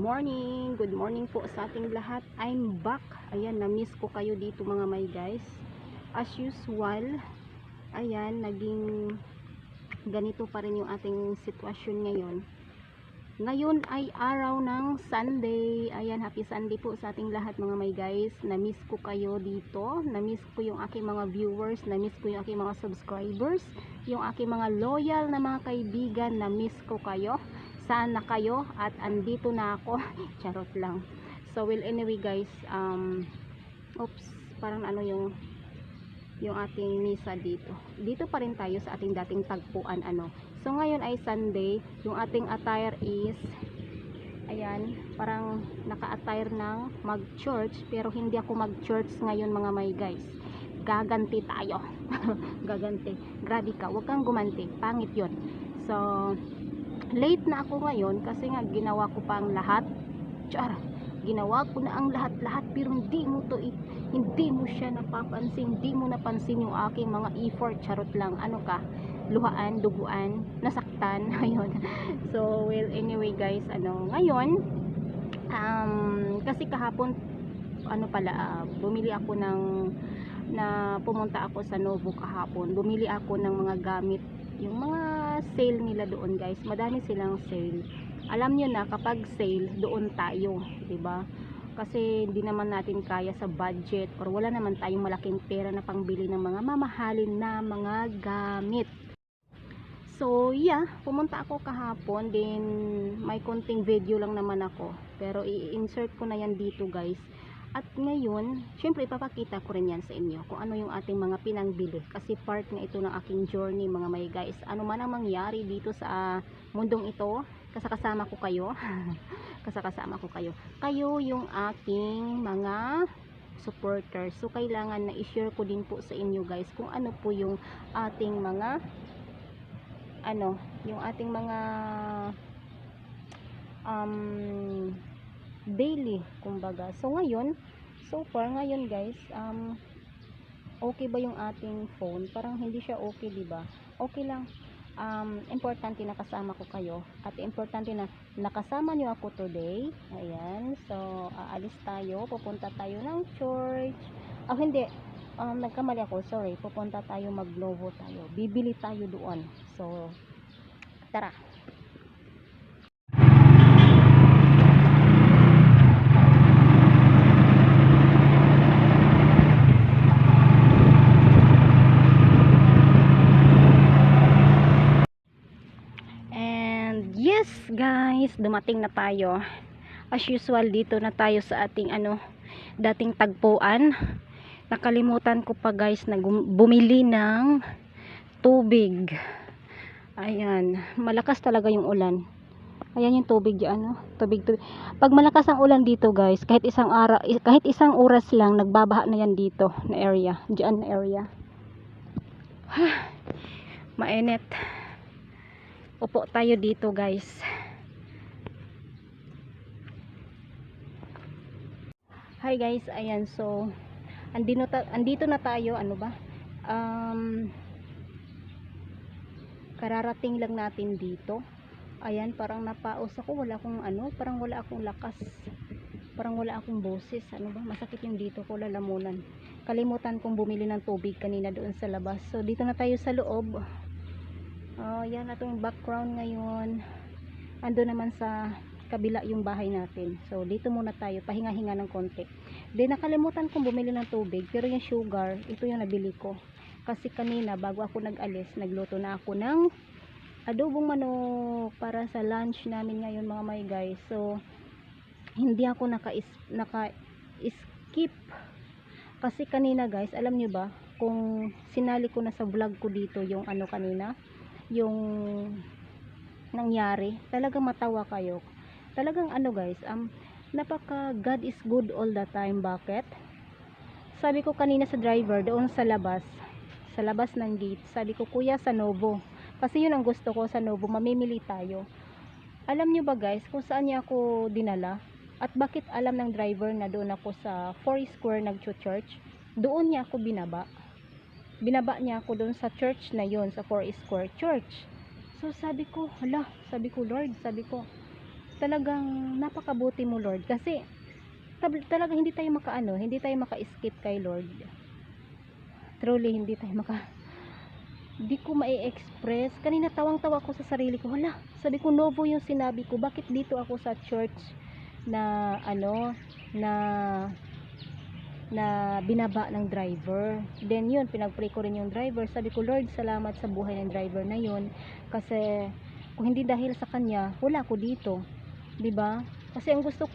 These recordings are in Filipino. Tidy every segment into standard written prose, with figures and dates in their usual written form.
Good morning po sa ating lahat. I'm back. Ayan, na-miss ko kayo dito mga may guys. As usual, ayan, naging ganito pa rin yung ating sitwasyon ngayon. Ngayon ay araw ng Sunday. Ayan, happy Sunday po sa ating lahat mga may guys. Na-miss ko kayo dito. Na-miss ko yung aking mga viewers. Na-miss ko yung aking mga subscribers. Yung aking mga loyal na mga kaibigan. Na-miss ko kayo. Saan na kayo? At andito na ako. Charot lang. So, well, anyway guys. Oops, parang ano yung ating misa dito. Dito pa rin tayo sa ating dating tagpuan ano. So ngayon ay Sunday, yung ating attire is ayan, parang naka-attire ng mag-church, pero hindi ako mag-church ngayon mga may guys. Gaganti tayo. Gaganti. Grabe ka, wag kang gumanti. Pangit 'yon. So late na ako ngayon kasi nga ginawa ko pa ang lahat. Char. Ginawa ko na ang lahat-lahat pero hindi mo siya napapansin, hindi mo napansin yung aking mga effort. Charot lang, ano ka, luhaan, duguan, nasaktan. Ayun. So well, anyway guys, ano ngayon, kasi kahapon ano pala, bumili ako pumunta ako sa Novo kahapon, bumili ako ng mga gamit, yung mga sale nila doon guys, madami silang sale. Alam nyo na kapag sale, doon tayo, 'di ba? Kasi hindi naman natin kaya sa budget or wala naman tayong malaking pera na pangbili ng mga mamahalin na mga gamit. So yeah, pumunta ako kahapon, din may konting video lang naman ako, pero i-insert ko na yan dito guys. At ngayon, syempre ipapakita ko rin yan sa inyo kung ano yung ating mga pinangbili, kasi part na ito ng aking journey mga may guys. Ano man ang mangyari dito sa mundong ito, kasakasama ko kayo. Kasakasama ko kayo. Kayo yung aking mga supporters. So kailangan na i-share ko din po sa inyo guys kung ano po yung ating mga yung ating mga daily kumbaga. So ngayon, so far ngayon guys, okay ba yung ating phone? Parang hindi siya okay, di ba? Okay lang. Importante na kasama ko kayo at importante na nakasama niyo ako today. Ayan, so aalis tayo, pupunta tayo ng church. Hindi, nagkamali ako, sorry. Pupunta tayo, mag-Glovo tayo, bibili tayo doon. So tara. Yes guys, dumating na tayo. As usual, dito na tayo sa ating dating tagpuan. Nakalimutan ko pa guys na bumili ng tubig. Ayan, malakas talaga yung ulan. Ayan yung tubig diyan, tubig. Pag malakas ang ulan dito guys, kahit isang oras lang nagbabaha na yan dito na area, diyan na area. Mainit. Upo tayo dito guys. Hi guys, ayan, so andito na tayo, kararating lang natin dito. Ayan, parang napaos ako, parang wala akong lakas, parang wala akong boses, masakit yung dito ko, lalamunan. Kalimutan kong bumili ng tubig kanina doon sa labas. So dito na tayo sa loob. Yan atong background ngayon. Ando naman sa kabila yung bahay natin. So dito muna tayo, pahinga-hinga ng konti. Then nakalimutan kong bumili ng tubig, pero yung sugar, ito yung nabili ko. Kasi kanina bago ako nag-alis, nagluto na ako ng adobong manok para sa lunch namin ngayon mga may guys. So hindi ako naka-skip kasi kanina guys, alam nyo ba kung sinali ko na sa vlog ko dito yung kanina, yung nangyari, talagang matawa kayo. Talagang guys, napaka God is good all the time. Bakit? Sabi ko kanina sa driver doon sa labas ng gate, sabi ko, kuya, sa Novo, kasi yun ang gusto ko, sa Novo, mamimili tayo. Alam nyo ba guys kung saan niya ako dinala at bakit alam ng driver na doon ako sa 4 Square nag-church? Doon niya ako binaba niya ako doon sa church na yon, sa 4 Square Church. So sabi ko, hala, sabi ko, Lord, sabi ko, talagang napakabuti mo, Lord, kasi talagang hindi tayo maka-escape kay Lord. Truly, hindi ko mai-express. Kanina tawang-tawa ko sa sarili ko. Wala, sabi ko Novo yung sinabi ko. Bakit dito ako sa church na na binaba ng driver? Then yun, pinag-pray ko rin yung driver. Sabi ko, Lord, salamat sa buhay ng driver na yun. Kasi kung hindi dahil sa kanya, wala ako dito. 'Di ba? Kasi ang gusto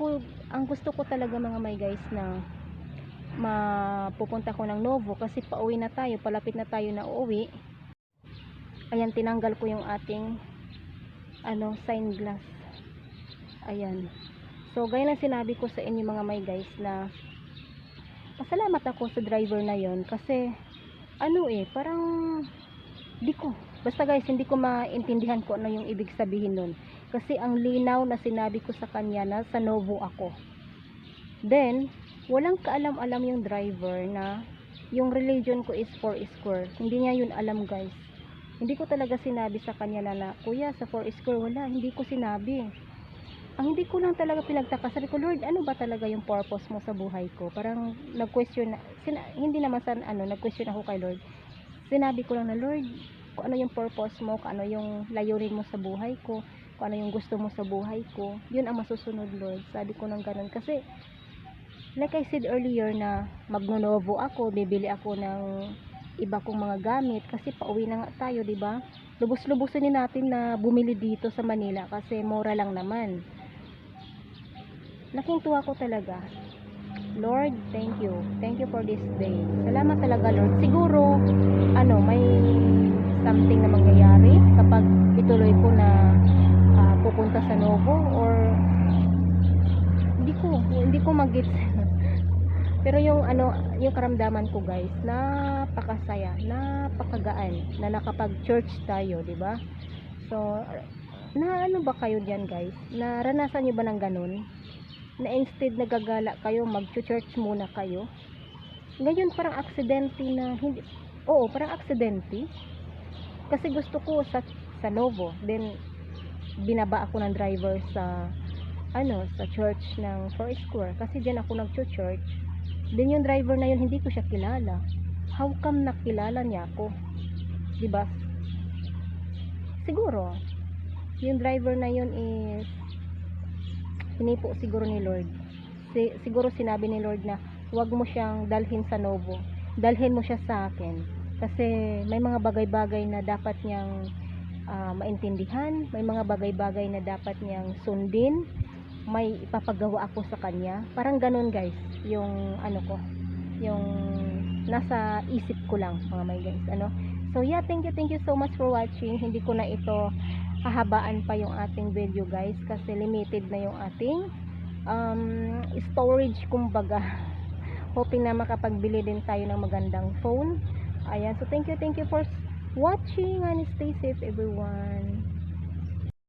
ko talaga mga may guys na mapupunta ko ng Novo kasi pauwi na tayo, palapit na tayo na uuwi. Ayan, tinanggal ko yung ating sign glass. Ayan. So, gaya ng sinabi ko sa inyo mga may guys na pasalamat ako sa driver na yon kasi parang basta guys, hindi ko maintindihan kung ano yung ibig sabihin nun. Kasi ang linaw na sinabi ko sa kanya na sa Novo ako. Then, walang kaalam-alam yung driver na yung religion ko is 4 square. Hindi niya yun alam guys. Hindi ko talaga sinabi sa kanya na kuya, sa 4 square wala. Hindi ko sinabi. Ang hindi ko lang talaga pinagtaka, sabi ko, Lord, ano ba talaga yung purpose mo sa buhay ko? Parang nag-question, hindi naman nag-question ako kay Lord. Sinabi ko lang na, Lord, kung ano yung purpose mo, kung ano yung layunin mo sa buhay ko, kung ano yung gusto mo sa buhay ko, yun ang masusunod, Lord. Sabi ko nang ganun kasi like I said earlier na magno-Novo ako, bibili ako ng iba kong mga gamit kasi pauwi na nga tayo, 'di ba? Lubos-lubosin din natin na bumili dito sa Manila kasi mura lang naman. Laking tuwa ko talaga. Lord, thank you. Thank you for this day. Salamat talaga, Lord. Siguro may something na mangyayari kapag ituloy ko na pupunta sa Novo, or hindi ko mag-gets. Pero yung karamdaman ko guys, napakasaya, napakagaan na nakapag-church tayo, 'di ba? So, ba kayo diyan guys? Naranasan niyo ba ng ganun? Na instead nagagala kayo, mag-church muna kayo. Ngayon parang aksidente na parang aksidente. Kasi gusto ko sa Novo, then binaba ako ng driver sa church ng 4 square kasi diyan ako nag-church. Then yung driver na yun, hindi ko siya kilala. How come nakilala niya ako? 'Di ba? Siguro yung driver na yun is hinipo siguro ni Lord. Siguro sinabi ni Lord na huwag mo siyang dalhin sa Novo, dalhin mo siya sa akin kasi may mga bagay-bagay na dapat niyang maintindihan, may mga bagay-bagay na dapat niyang sundin, may ipapagawa ako sa kanya. Parang ganun guys yung yung nasa isip ko lang mga may guys. So yeah, thank you so much for watching. Hindi ko na ito hahabaan pa yung ating video guys kasi limited na yung ating storage kumbaga. Hoping na makapagbili din tayo ng magandang phone. Ayan, so thank you for watching and stay safe everyone.